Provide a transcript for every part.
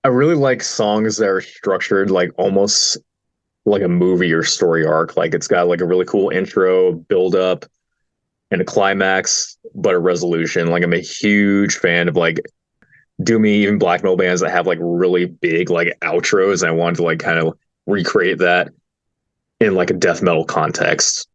I really like songs that are structured like almost like a movie or story arc. Like it's got like a really cool intro, build up, and a climax, but a resolution. Like I'm a huge fan of like doomy, even black metal bands that have like really big like outros. And I wanted to like kind of recreate that in like a death metal context.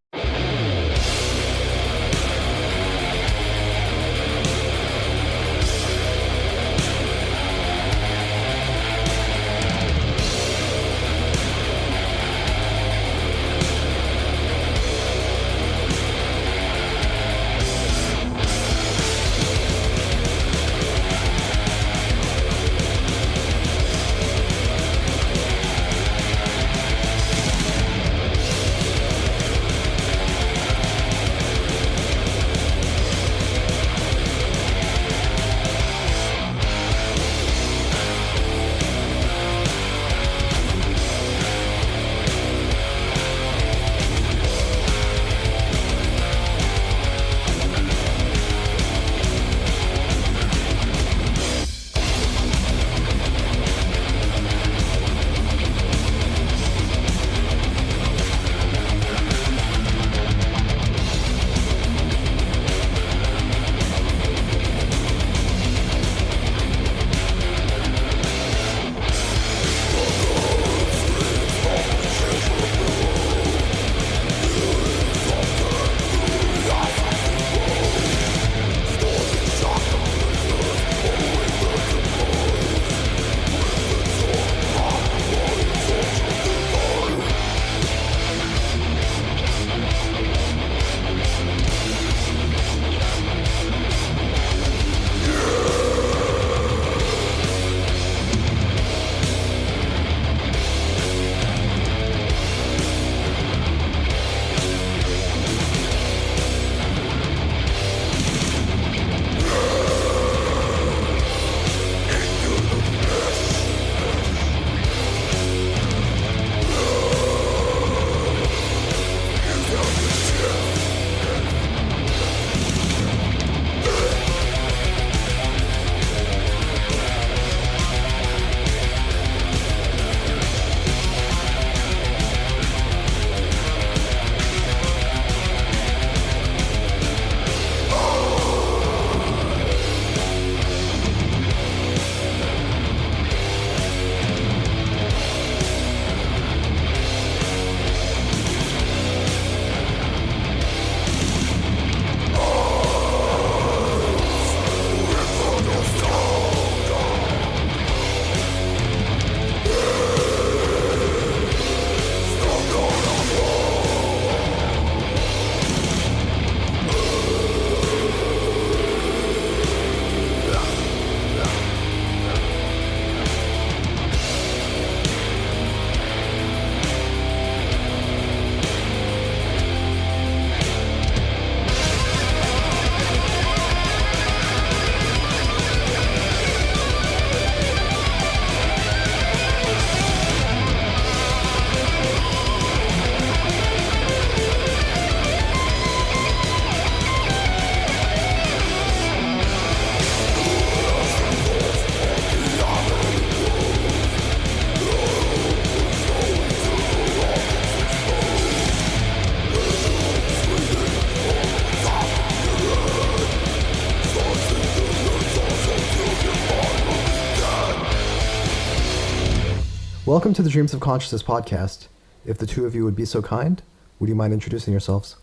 Welcome to the Dreams of Consciousness podcast. If the two of you would be so kind, would you mind introducing yourselves?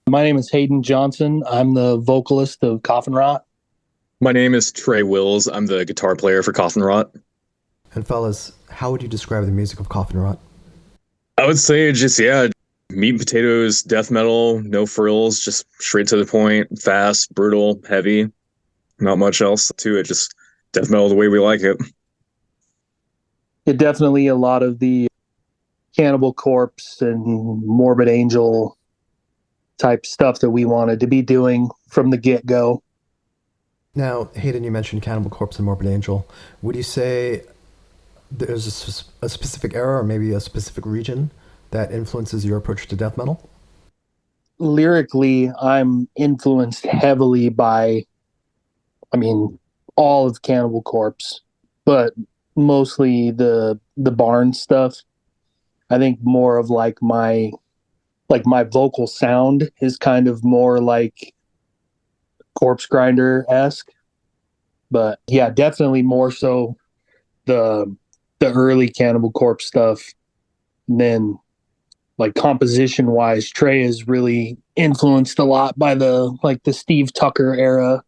My name is Hayden Johnson. I'm the vocalist of Coffin Rot. My name is Tre Wilz. I'm the guitar player for Coffin Rot. And fellas, how would you describe the music of Coffin Rot? I would say just, yeah, meat and potatoes, death metal, no frills, just straight to the point, fast, brutal, heavy. Not much else to it, just death metal the way we like it. It definitely a lot of the Cannibal Corpse and Morbid Angel type stuff that we wanted to be doing from the get-go. Now, Hayden, you mentioned Cannibal Corpse and Morbid Angel. Would you say there's a specific era or maybe a specific region that influences your approach to death metal? Lyrically, I'm influenced heavily by, all of Cannibal Corpse, but mostly the barn stuff. I think more of like my vocal sound is kind of more like Corpse Grinder-esque. But yeah, definitely more so the early Cannibal Corpse stuff. And then like composition wise, Tre is really influenced a lot by the Steve Tucker era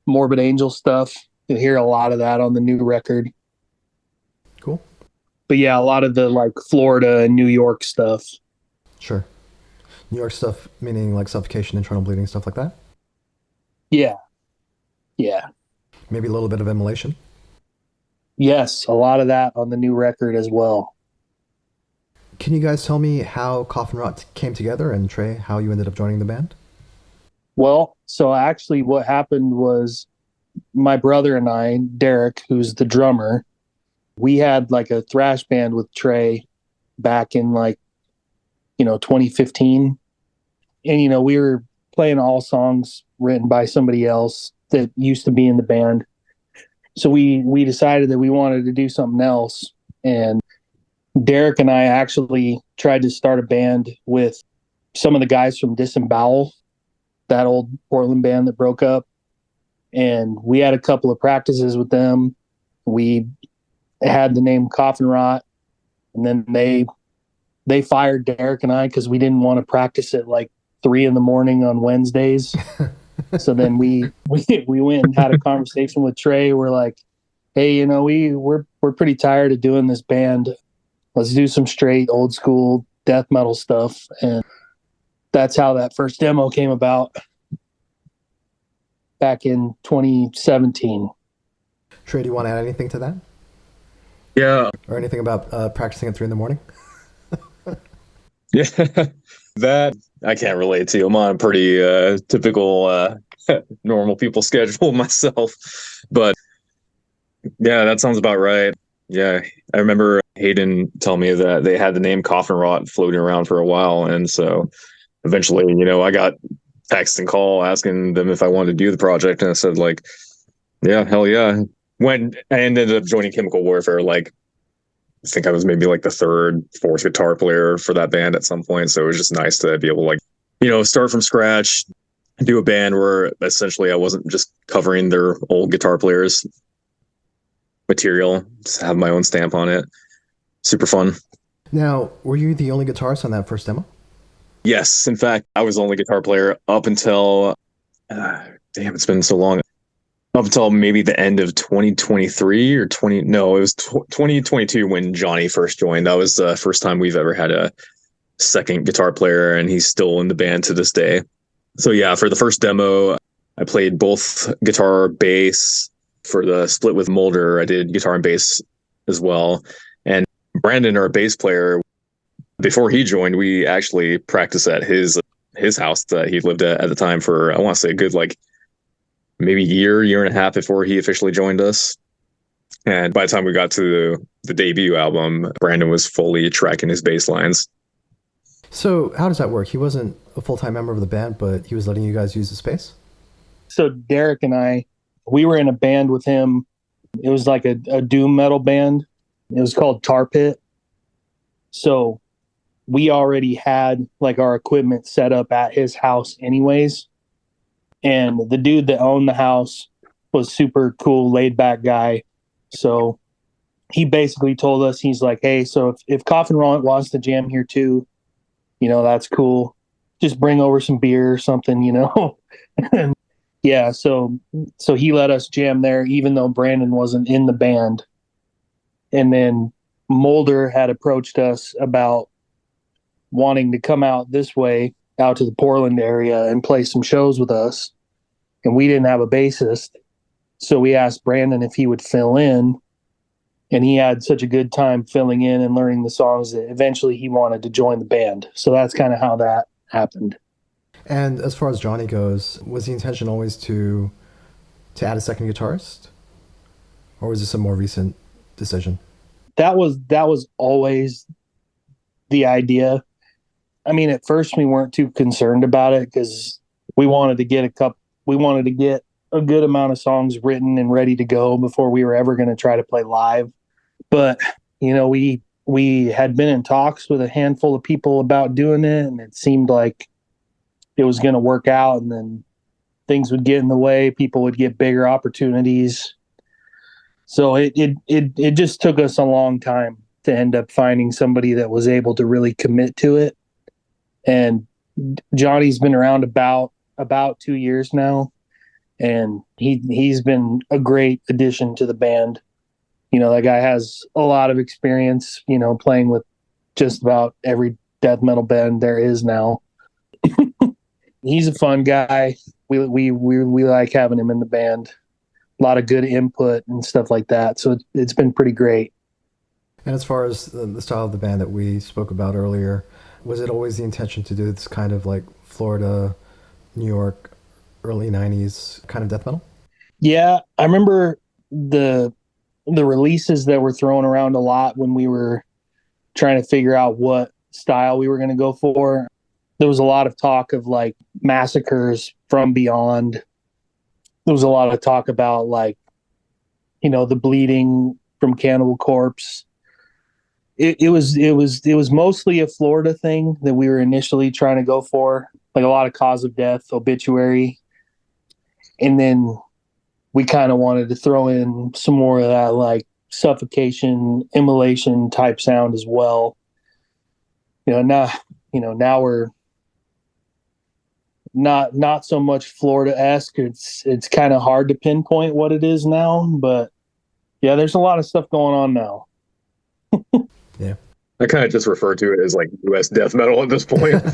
Morbid Angel stuff. You'll hear a lot of that on the new record. Cool. But yeah, a lot of the like Florida and New York stuff. Sure. New York stuff, meaning like suffocation, internal bleeding, stuff like that? Yeah. Yeah. Maybe a little bit of immolation? Yes, a lot of that on the new record as well. Can you guys tell me how Coffin Rot came together, and Tre, how you ended up joining the band? Well, so actually what happened was my brother and I, Derek, who's the drummer, we had like a thrash band with Tre back in 2015. And, we were playing all songs written by somebody else that used to be in the band. So we decided that we wanted to do something else. And Derek and I actually tried to start a band with some of the guys from Disembowel, that old Portland band that broke up. And we had a couple of practices with them. We had the name Coffin Rot, and then they fired Derek and I because we didn't want to practice at like 3 a.m. on Wednesdays. So then we went and had a conversation with Tre. We're like, hey, we're pretty tired of doing this band. Let's do some straight old school death metal stuff. And that's how that first demo came about back in 2017. Tre, do you want to add anything to that? Yeah. Or anything about practicing at 3 a.m? Yeah. That I can't relate to. I'm on a pretty typical normal people schedule myself. But yeah, that sounds about right. Yeah. I remember Hayden telling me that they had the name Coffin Rot floating around for a while. And so eventually, I got text and call asking them if I wanted to do the project. And I said, like, yeah, hell yeah. When I ended up joining Chemical Warfare, like, I think I was maybe like the 3rd, 4th guitar player for that band at some point. So it was just nice to be able to start from scratch, do a band where essentially I wasn't just covering their old guitar players' material, just have my own stamp on it. Super fun. Now, were you the only guitarist on that first demo? Yes. In fact, I was the only guitar player up until, it's been so long. Up until maybe the end of 2023 or it was 2022 when Johnny first joined. That was the first time we've ever had a second guitar player, and he's still in the band to this day. So yeah, for the first demo, I played both guitar, bass. For the split with Mulder, I did guitar and bass as well. And Brandon, our bass player, before he joined, we actually practiced at his house that he lived at the time for, I want to say, a good maybe year and a half before he officially joined us. And by the time we got to the debut album, Brandon was fully tracking his bass lines. So how does that work? He wasn't a full-time member of the band, but he was letting you guys use the space? So Derek and I, we were in a band with him. It was like a doom metal band. It was called Tar Pit. So we already had like our equipment set up at his house anyways. And the dude that owned the house was super cool, laid back guy. So he basically told us, he's like, hey, so if Coffin Rot wants to jam here too, that's cool. Just bring over some beer or something, And yeah, so he let us jam there, even though Brandon wasn't in the band. And then Mulder had approached us about wanting to come out this way, out to the Portland area, and play some shows with us. And we didn't have a bassist. So we asked Brandon if he would fill in. And he had such a good time filling in and learning the songs that eventually he wanted to join the band. So that's kind of how that happened. And as far as Johnny goes, was the intention always to add a second guitarist? Or was this a more recent decision? That was always the idea. I mean, at first we weren't too concerned about it because we wanted to get a good amount of songs written and ready to go before we were ever going to try to play live. But, we had been in talks with a handful of people about doing it, and it seemed like it was going to work out, and then things would get in the way. People would get bigger opportunities. So it just took us a long time to end up finding somebody that was able to really commit to it. And Johnny's been around about 2 years now, and he's been a great addition to the band. That guy has a lot of experience, playing with just about every death metal band there is now. He's a fun guy. We like having him in the band. A lot of good input and stuff like that. So it's been pretty great. And as far as the style of the band that we spoke about earlier, was it always the intention to do this kind of like Florida, New York, early 90s kind of death metal? Yeah, I remember the releases that were thrown around a lot when we were trying to figure out what style we were going to go for. There was a lot of talk of like Massacres from Beyond. There was a lot of talk about like, the Bleeding from Cannibal Corpse. It was mostly a Florida thing that we were initially trying to go for, like a lot of Cause of Death, Obituary. And then we kind of wanted to throw in some more of that like Suffocation, Immolation type sound as well. Now we're not so much Florida-esque. It's kind of hard to pinpoint what it is now, but yeah, there's a lot of stuff going on now. Yeah. I kind of just refer to it as like US death metal at this point.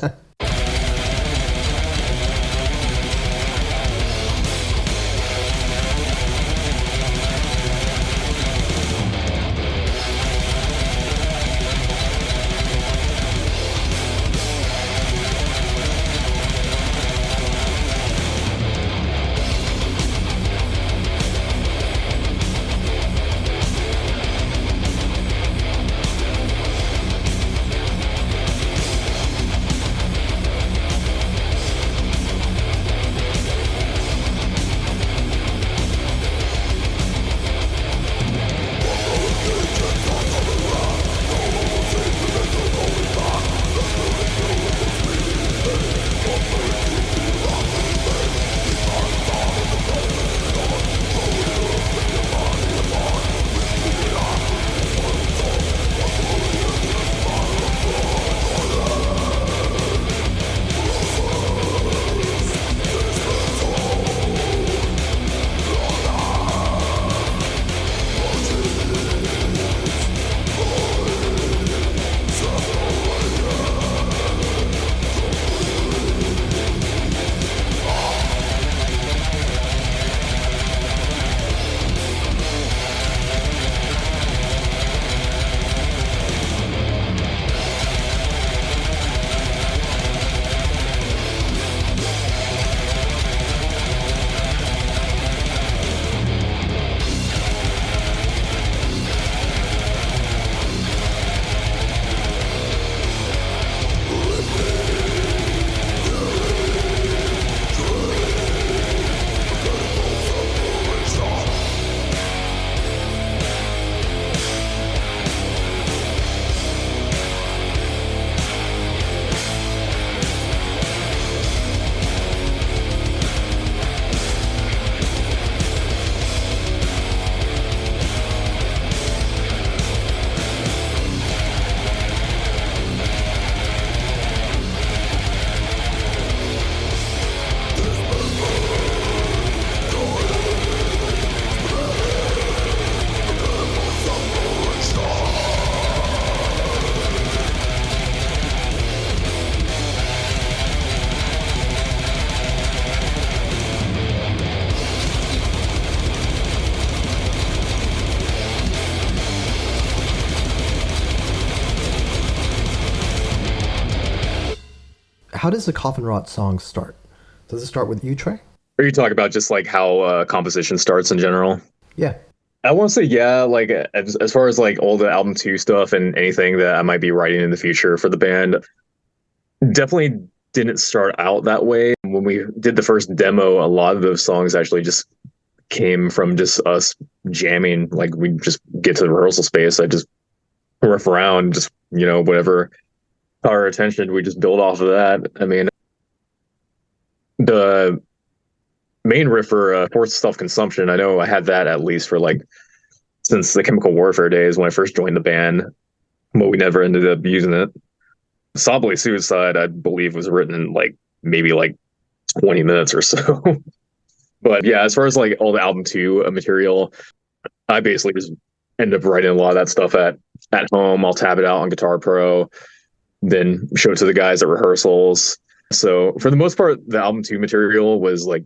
How does the Coffin Rot song start? Does it start with you, Tre? Are you talking about just like how composition starts in general? Yeah. I want to say, yeah, like as far as like all the album 2 stuff and anything that I might be writing in the future for the band, definitely didn't start out that way. When we did the first demo, a lot of those songs actually just came from just us jamming. Like we just get to the rehearsal space. I just riff around, just, whatever caught our attention. We just build off of that. I mean, the main riff for Forced Self-Consumption, I know I had that at least for like since the Chemical Warfare days when I first joined the band, but we never ended up using it. Sobbly Suicide, I believe, was written in maybe 20 minutes or so. But yeah, as far as like all the album 2 material, I basically just end up writing a lot of that stuff at home. I'll tab it out on Guitar Pro, then show it to the guys at rehearsals. So for the most part, the album 2 material was like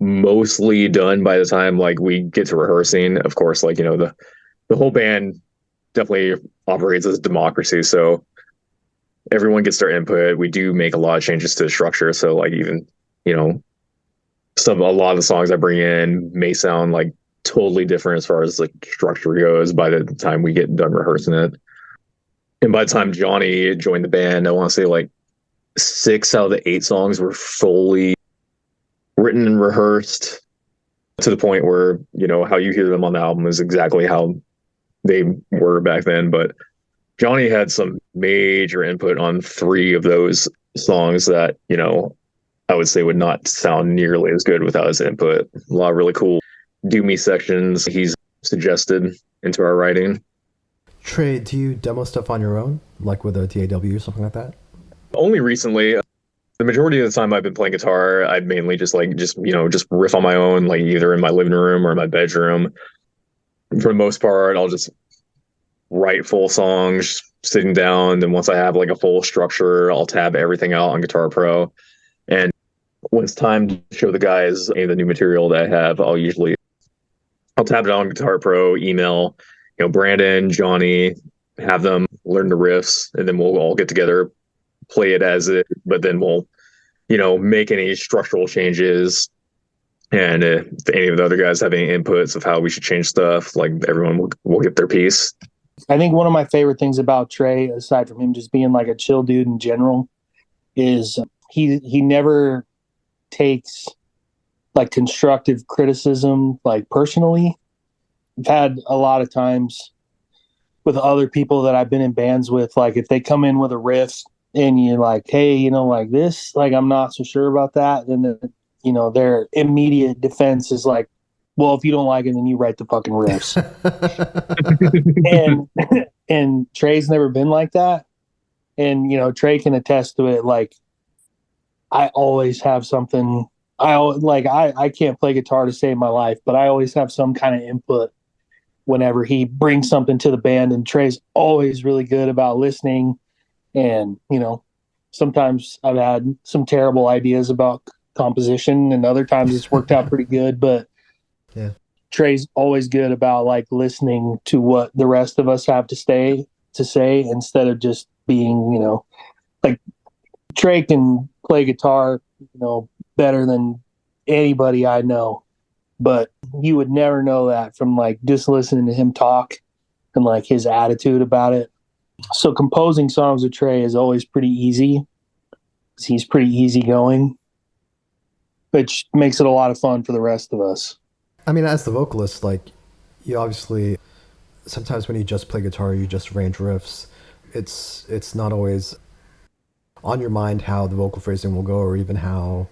mostly done by the time like we get to rehearsing. Of course, the whole band definitely operates as a democracy, so everyone gets their input. We do make a lot of changes to the structure, so like even a lot of the songs I bring in may sound like totally different as far as like structure goes by the time we get done rehearsing it. And by the time Johnny joined the band, I want to say like 6 out of the 8 songs were fully written and rehearsed to the point where, how you hear them on the album is exactly how they were back then. But Johnny had some major input on 3 of those songs that, I would say would not sound nearly as good without his input. A lot of really cool doomy sections he's suggested into our writing. Tre, do you demo stuff on your own, like with a DAW or something like that? Only recently. The majority of the time I've been playing guitar, I'd mainly just riff on my own, like either in my living room or in my bedroom. For the most part, I'll just write full songs sitting down. Then once I have like a full structure, I'll tab everything out on Guitar Pro. And when it's time to show the guys any of the new material that I have, I'll tab it out on Guitar Pro, email, Brandon, Johnny, have them learn the riffs, and then we'll all get together, play it as it, but then we'll, make any structural changes. And if any of the other guys have any inputs of how we should change stuff, like everyone will get their piece. I think one of my favorite things about Tre, aside from him just being like a chill dude in general, is he never takes like constructive criticism like personally. I've had a lot of times with other people that I've been in bands with, like if they come in with a riff and you're like, hey, like this, like I'm not so sure about that, then their immediate defense is like, well, if you don't like it, then you write the fucking riffs. and Tre's never been like that. And Tre can attest to it. Like I always have something. I can't play guitar to save my life, but I always have some kind of input whenever he brings something to the band. And Tre's always really good about listening. And sometimes I've had some terrible ideas about composition, and other times it's worked out pretty good. But yeah, Tre's always good about like listening to what the rest of us have to say instead of just being, like Tre can play guitar, better than anybody I know, but you would never know that from like just listening to him talk and like his attitude about it. So composing songs with Tre is always pretty easy. He's pretty easygoing, which makes it a lot of fun for the rest of us. I mean, as the vocalist, like you obviously, sometimes when you just play guitar, you just arrange riffs. It's not always on your mind how the vocal phrasing will go, or even how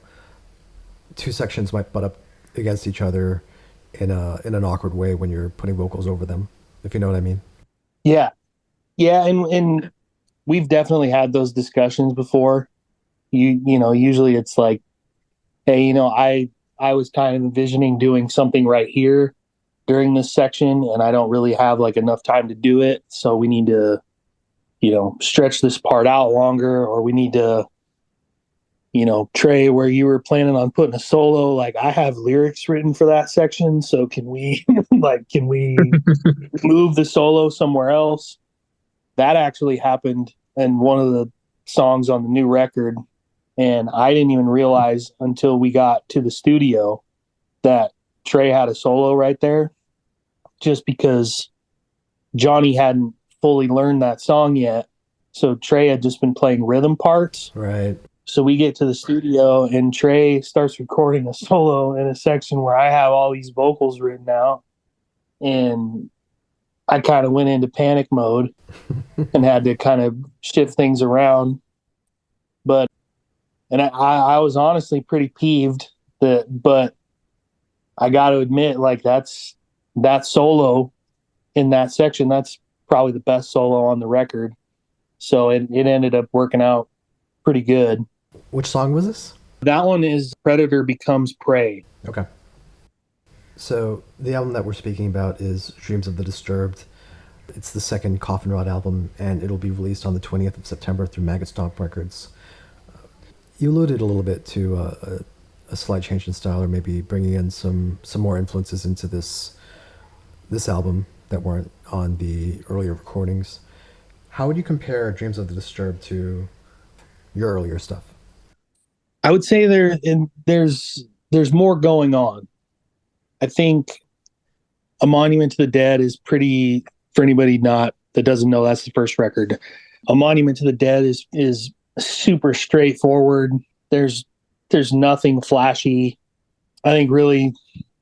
2 sections might butt up against each other in an awkward way when you're putting vocals over them, if you know what I mean. Yeah, and we've definitely had those discussions before. Usually it's like, hey, I was kind of envisioning doing something right here during this section, and I don't really have like enough time to do it, so we need to stretch this part out longer, or we need to, Tre, where you were planning on putting a solo, like I have lyrics written for that section, so can we move the solo somewhere else? That actually happened in one of the songs on the new record, and I didn't even realize until we got to the studio that Tre had a solo right there, just because Johnny hadn't fully learned that song yet. So Tre had just been playing rhythm parts. Right. So we get to the studio and Tre starts recording a solo in a section where I have all these vocals written out. And I kind of went into panic mode and had to kind of shift things around. But, and I was honestly pretty peeved but I got to admit, like that solo in that section, that's probably the best solo on the record. So it ended up working out pretty good. Which song was this? That one is Predator Becomes Prey. Okay. So the album that we're speaking about is Dreams of the Disturbed. It's the second Coffin Rot album, and it'll be released on the 20th of September through Maggot Stomp Records. You alluded a little bit to a slight change in style, or maybe bringing in some more influences into this album that weren't on the earlier recordings. How would you compare Dreams of the Disturbed to your earlier stuff? I would say there's more going on. I think A Monument to the Dead is pretty, for anybody that doesn't know, that's the first record. A Monument to the Dead is super straightforward. There's nothing flashy. I think really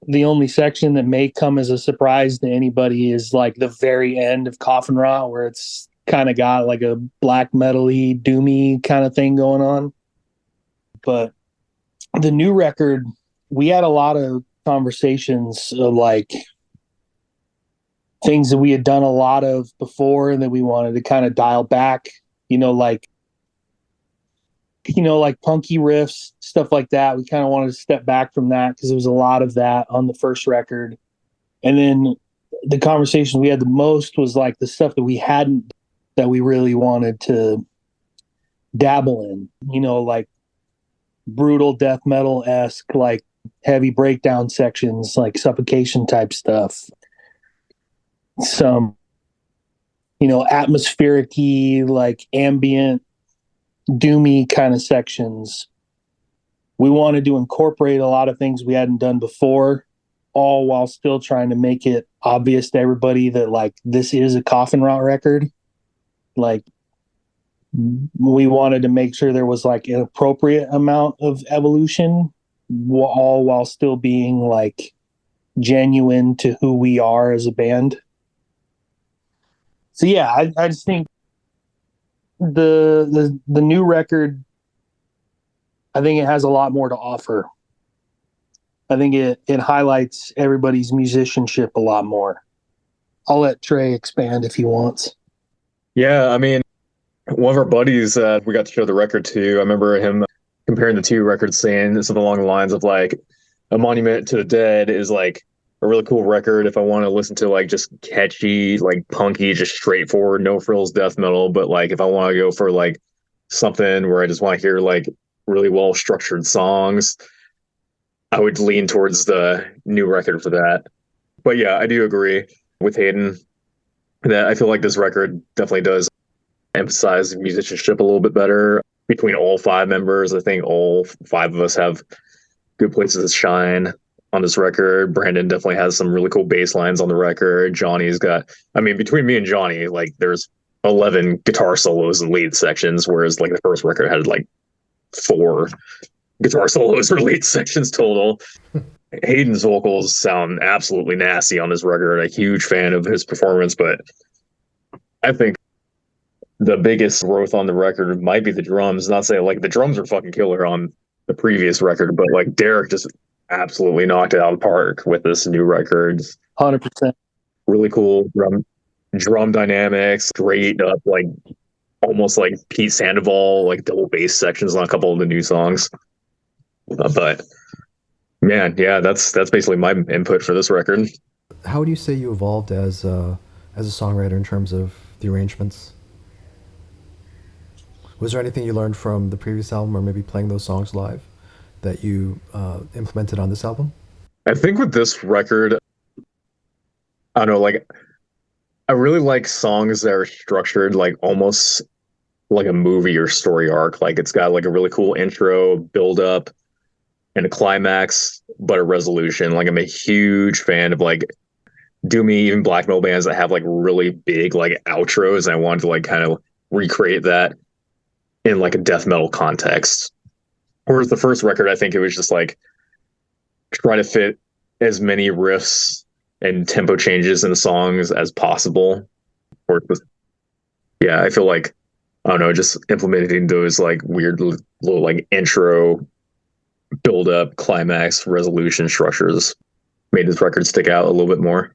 the only section that may come as a surprise to anybody is like the very end of Coffin Rot, where it's kind of got like a black metal-y, doomy kind of thing going on. But the new record, we had a lot of conversations of like things that we had done a lot of before and that we wanted to kind of dial back, like punky riffs, stuff like that. We kind of wanted to step back from that because there was a lot of that on the first record. And then the conversation we had the most was like the stuff that we hadn't, that we really wanted to dabble in, like brutal death metal-esque, like heavy breakdown sections, like Suffocation type stuff. Some, atmospheric-y, like ambient, doomy kind of sections. We wanted to incorporate a lot of things we hadn't done before, all while still trying to make it obvious to everybody that like this is a Coffin Rot record. Like we wanted to make sure there was like an appropriate amount of evolution, all while still being like genuine to who we are as a band. So yeah, I just think the new record, I think it has a lot more to offer. I think it highlights everybody's musicianship a lot more. I'll let Tre expand if he wants. Yeah, I mean, one of our buddies we got to show the record to, I remember him comparing the two records, saying something along the lines of like, A Monument to the Dead is like a really cool record if I want to listen to like just catchy, like punky, just straightforward, no frills death metal. But like if I want to go for like something where I just want to hear like really well structured songs, I would lean towards the new record for that. But yeah, I do agree with Hayden that I feel like this record definitely does emphasize musicianship a little bit better between all five members. I think all five of us have good places to shine on this record. Brandon definitely has some really cool bass lines on the record. Johnny's got, I mean, between me and Johnny, like there's 11 guitar solos and lead sections, whereas like the first record had like 4 guitar solos or lead sections total. Hayden's vocals sound absolutely nasty on this record. A huge fan of his performance, but I think the biggest growth on the record might be the drums. Not saying like the drums are fucking killer on the previous record, but like Derek just absolutely knocked it out of the park with this new record. 100%. Really cool drum dynamics, straight up like almost like Pete Sandoval, like double bass sections on a couple of the new songs. But man, yeah, that's basically my input for this record. How would you say you evolved as a songwriter in terms of the arrangements? Was there anything you learned from the previous album, or maybe playing those songs live, that you implemented on this album? I think with this record, I don't know, like I really like songs that are structured like almost like a movie or story arc. Like it's got like a really cool intro, build up, and a climax, but a resolution. Like I'm a huge fan of like doomy, even black metal bands that have like really big like outros, and I wanted to like kind of recreate that in like a death metal context. Whereas the first record, I think it was just like try to fit as many riffs and tempo changes in the songs as possible. Or yeah, I feel like I don't know, just implementing those like weird little like intro, build up, climax, resolution structures made this record stick out a little bit more.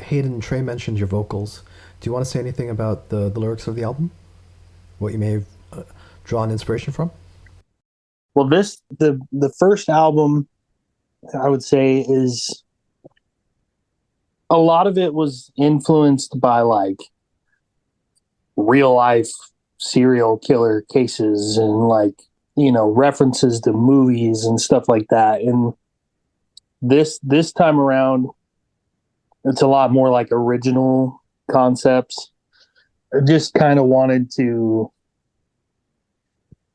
Hayden and Tre mentioned your vocals. Do you want to say anything about the lyrics of the album? What you may have drawn inspiration from? Well, the first album, I would say, is a lot of it was influenced by like real life serial killer cases and like, you know, references to movies and stuff like that. And this time around, it's a lot more like original concepts. I just kind of wanted to,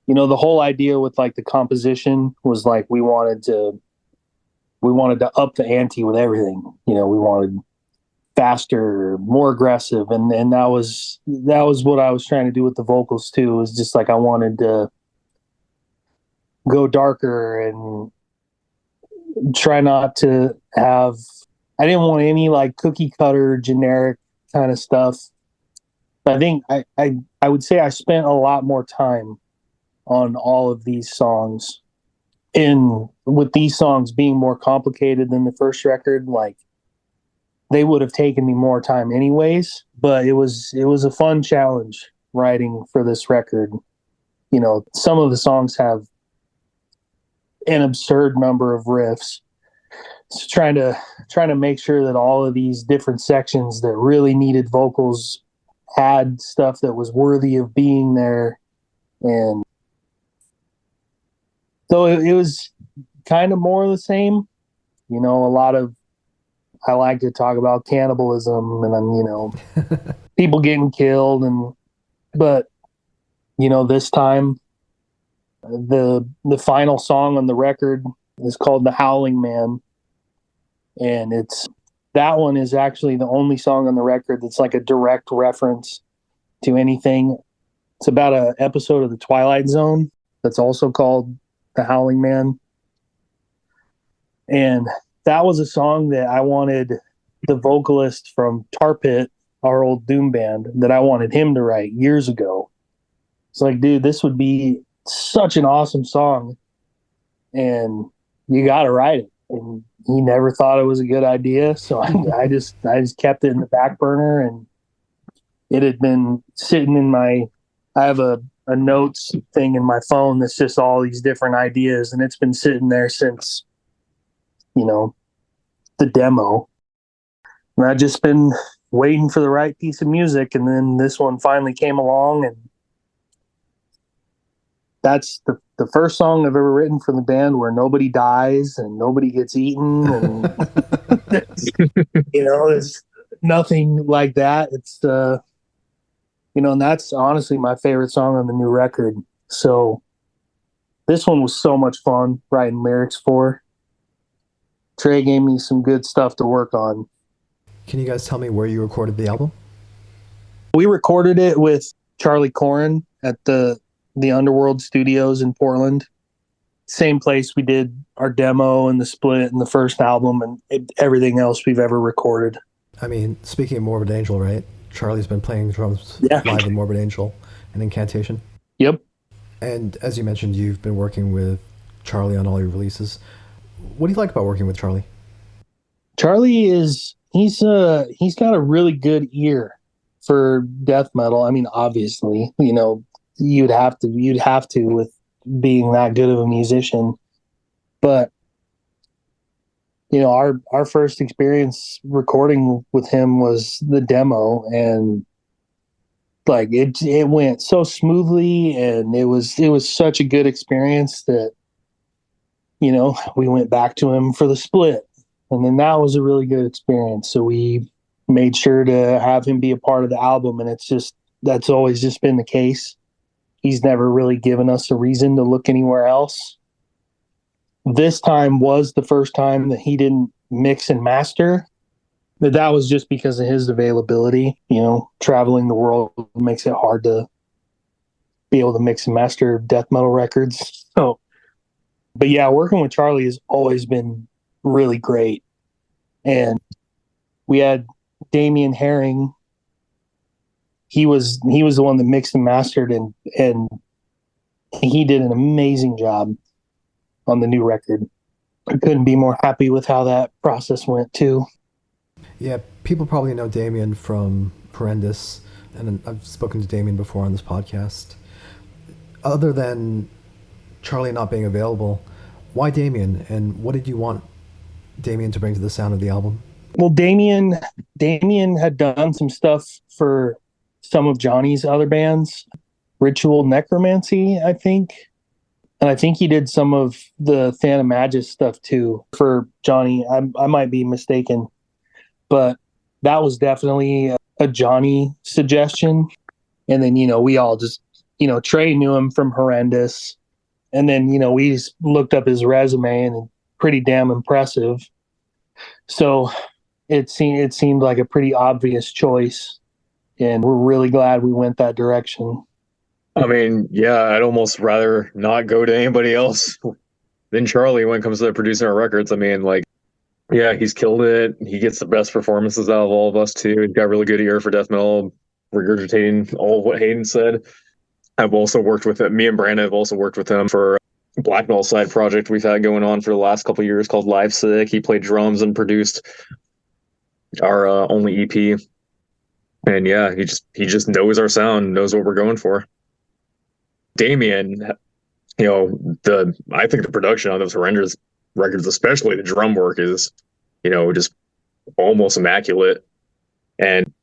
you know, the whole idea with like the composition was like we wanted to up the ante with everything. You know, we wanted faster, more aggressive, and that was what I was trying to do with the vocals too. Is just like I wanted to go darker and try not to have. I didn't want any like cookie cutter generic kind of stuff. I think I would say I spent a lot more time on all of these songs. And with these songs being more complicated than the first record, like they would have taken me more time anyways, but it was a fun challenge writing for this record. You know, some of the songs have an absurd number of riffs. So trying to make sure that all of these different sections that really needed vocals had stuff that was worthy of being there. And so it was kind of more of the same. You know, I like to talk about cannibalism and, you know, people getting killed. But, you know, this time the final song on the record is called The Howling Man. And that one is actually the only song on the record that's like a direct reference to anything. It's about an episode of The Twilight Zone that's also called The Howling Man. And that was a song that I wanted the vocalist from Tar Pit, our old doom band, that I wanted him to write years ago. It's like, dude, this would be such an awesome song, and you got to write it. And he never thought it was a good idea, so I just kept it in the back burner, and it had been sitting in my. I have a notes thing in my phone that's just all these different ideas, and it's been sitting there since, you know, the demo. And I've just been waiting for the right piece of music, and then this one finally came along, and that's the first song I've ever written for the band where nobody dies and nobody gets eaten, and you know, there's nothing like that. It's you know, and that's honestly my favorite song on the new record. So this one was so much fun writing lyrics for. Tre gave me some good stuff to work on. Can you guys tell me where you recorded the album? We recorded it with Charlie Corrin at the Underworld Studios in Portland. Same place we did our demo and the split and the first album and everything else we've ever recorded. I mean, speaking of Morbid Angel, right? Charlie's been playing drums live in Morbid Angel and Incantation. Yep. And as you mentioned, you've been working with Charlie on all your releases. What do you like about working with Charlie? Charlie he's got a really good ear for death metal. I mean, obviously, you know, you'd have to with being that good of a musician. But you know, our first experience recording with him was the demo, and like it went so smoothly, and it was such a good experience that, you know, we went back to him for the split, and then that was a really good experience. So we made sure to have him be a part of the album, and that's always just been the case. He's never really given us a reason to look anywhere else. This time was the first time that he didn't mix and master, but that was just because of his availability. You know, traveling the world makes it hard to be able to mix and master death metal records. So, but yeah, working with Charlie has always been really great. And we had Damian Herring. He was the one that mixed and mastered, and he did an amazing job on the new record. I couldn't be more happy with how that process went too. Yeah, People probably know Damien from Horrendous, and I've spoken to Damien before on this podcast. Other than Charlie not being available, why Damien, and what did you want Damien to bring to the sound of the album? Well, Damien had done some stuff for some of Johnny's other bands, Ritual Necromancy, I think. And I think he did some of the Phantom Magus stuff too for Johnny. I might be mistaken, but that was definitely a Johnny suggestion. And then, we all just, Tre knew him from Horrendous. And then, we just looked up his resume and pretty damn impressive. So it seemed like a pretty obvious choice. And we're really glad we went that direction. I mean, yeah, I'd almost rather not go to anybody else than Charlie when it comes to producing our records. I mean, yeah, he's killed it. He gets the best performances out of all of us, too. He's got a really good ear for death metal, regurgitating all of what Hayden said. I've also worked with him. Me and Brandon have also worked with him for a black metal side project we've had going on for the last couple of years called Live Sick. He played drums and produced our only EP. And yeah, he just knows our sound, knows what we're going for. Damien, I think the production on those Horrendous records, especially the drum work, is, just almost immaculate. And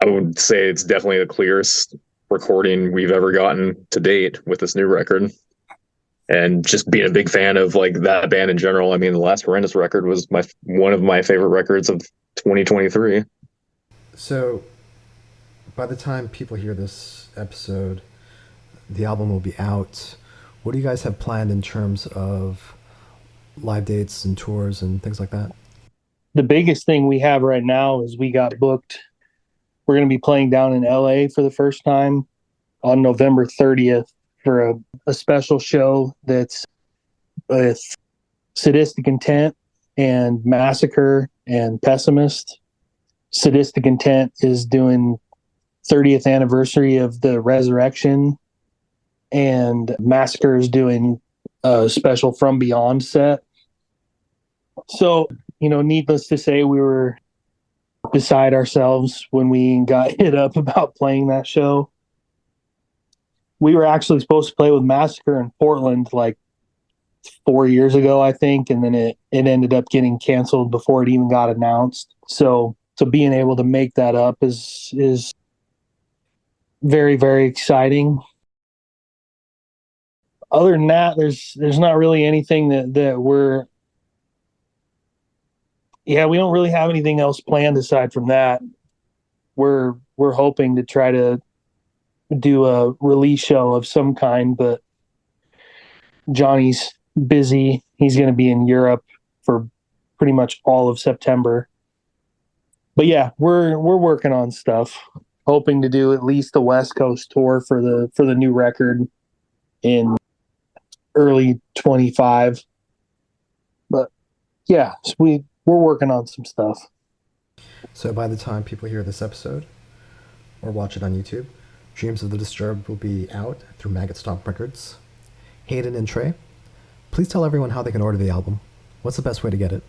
I would say it's definitely the clearest recording we've ever gotten to date with this new record. And just being a big fan of that band in general. I mean, the last Horrendous record was one of my favorite records of 2023. So by the time people hear this episode, the album will be out. What do you guys have planned in terms of live dates and tours and things like that? The biggest thing we have right now is we got booked. We're going to be playing down in LA for the first time on November 30th for a special show that's with Sadistic Intent and Massacre and Pessimist. Sadistic Intent is doing 30th anniversary of the Resurrection, and Massacre is doing a special From Beyond set. So, needless to say, we were beside ourselves when we got hit up about playing that show. We were actually supposed to play with Massacre in Portland 4 years ago, I think, and then it ended up getting canceled before it even got announced. So being able to make that up is very, very exciting. Other than that, there's not really anything that we don't really have anything else planned aside from that. We're hoping to try to do a release show of some kind, but Johnny's busy. He's going to be in Europe for pretty much all of September. But yeah, we're working on stuff, hoping to do at least the West Coast tour for the new record in early 25. But yeah, so we're working on some stuff. So by the time people hear this episode or watch it on YouTube, Dreams of the Disturbed will be out through Maggot Stomp Records. Hayden and Tre, please tell everyone how they can order the album. What's the best way to get it?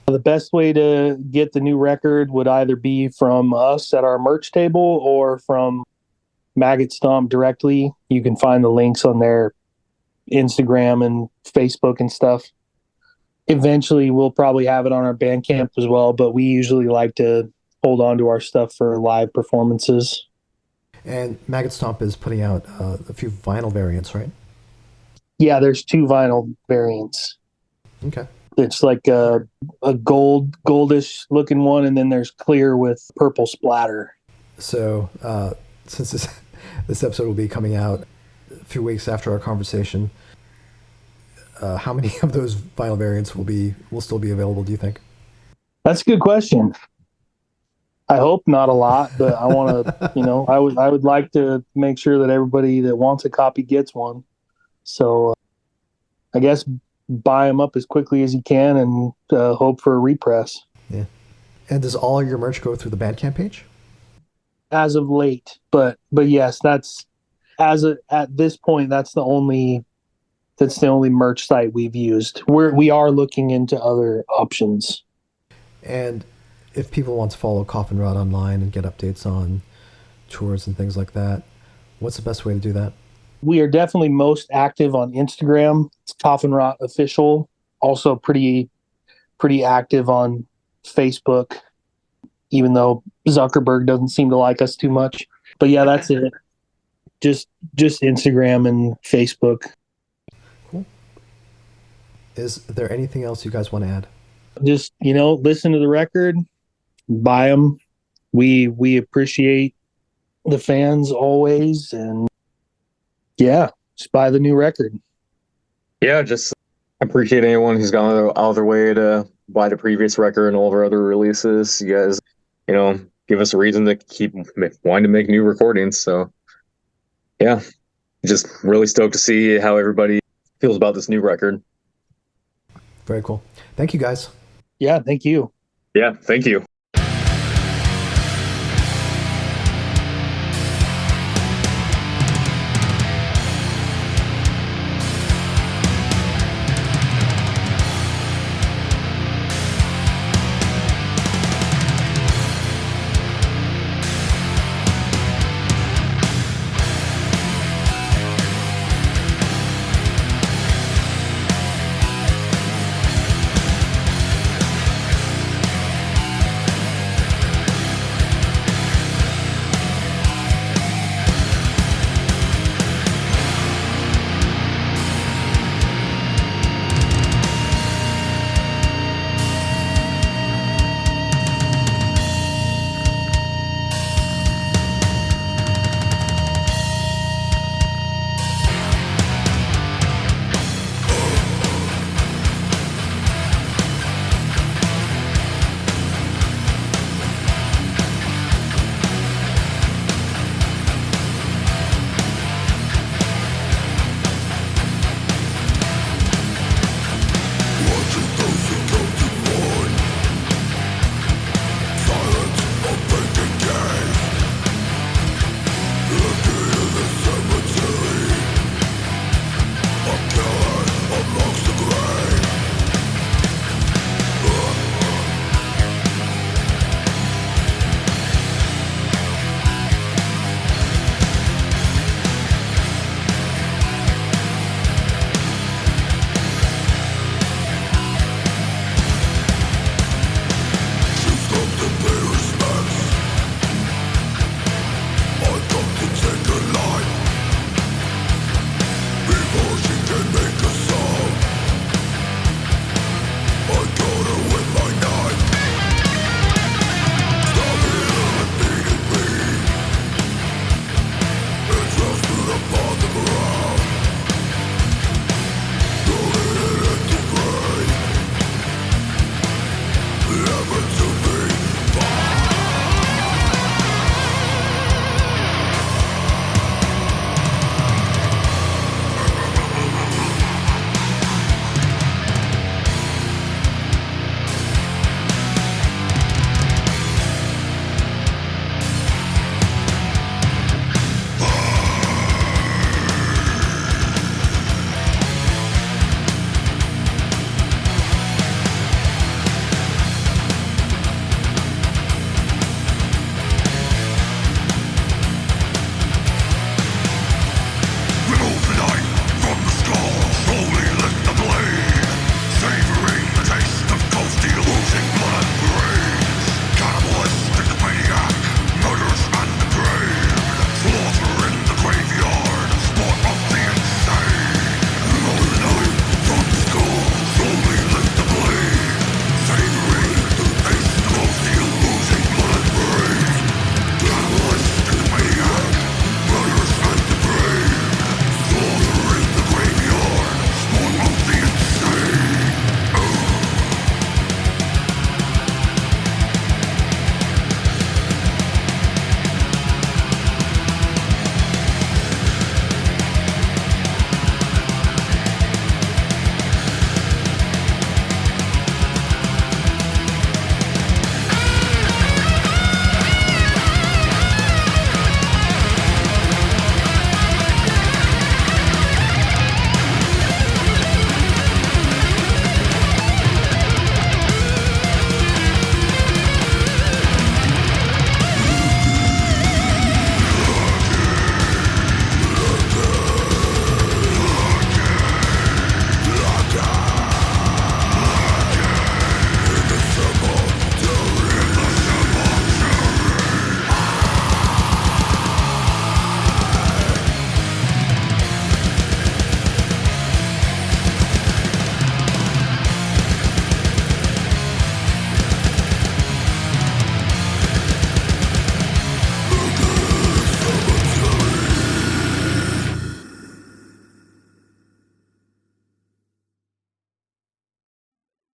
The best way to get the new record would either be from us at our merch table or from Maggot Stomp directly. You can find the links on their Instagram and Facebook and stuff. Eventually, we'll probably have it on our Bandcamp as well, but we usually like to hold on to our stuff for live performances. And Maggot Stomp is putting out a few vinyl variants, right? Yeah, there's 2 vinyl variants. Okay. It's like a goldish looking one, and then there's clear with purple splatter. So since this episode will be coming out a few weeks after our conversation, how many of those vinyl variants will still be available, do you think? That's a good question. I hope not a lot, but I want to, I would like to make sure that everybody that wants a copy gets one. So I guess buy them up as quickly as you can and hope for a repress. Yeah. And does all your merch go through the Bandcamp page? As of late, but yes, that's at this point, that's the only merch site we've used. We are looking into other options. And if people want to follow Coffin Rot online and get updates on tours and things like that, what's the best way to do that? We are definitely most active on Instagram. It's Coffin Rot Official. Also pretty active on Facebook, even though Zuckerberg doesn't seem to like us too much. But yeah, that's it. Just Instagram and Facebook. Cool. Is there anything else you guys want to add? Just, listen to the record, buy them. We appreciate the fans always, and yeah, just buy the new record. Yeah, just appreciate anyone who's gone out of their way to buy the previous record and all of our other releases. You guys, give us a reason to keep wanting to make new recordings. So yeah, just really stoked to see how everybody feels about this new record. Very cool. Thank you, guys. Yeah, thank you. Yeah, thank you.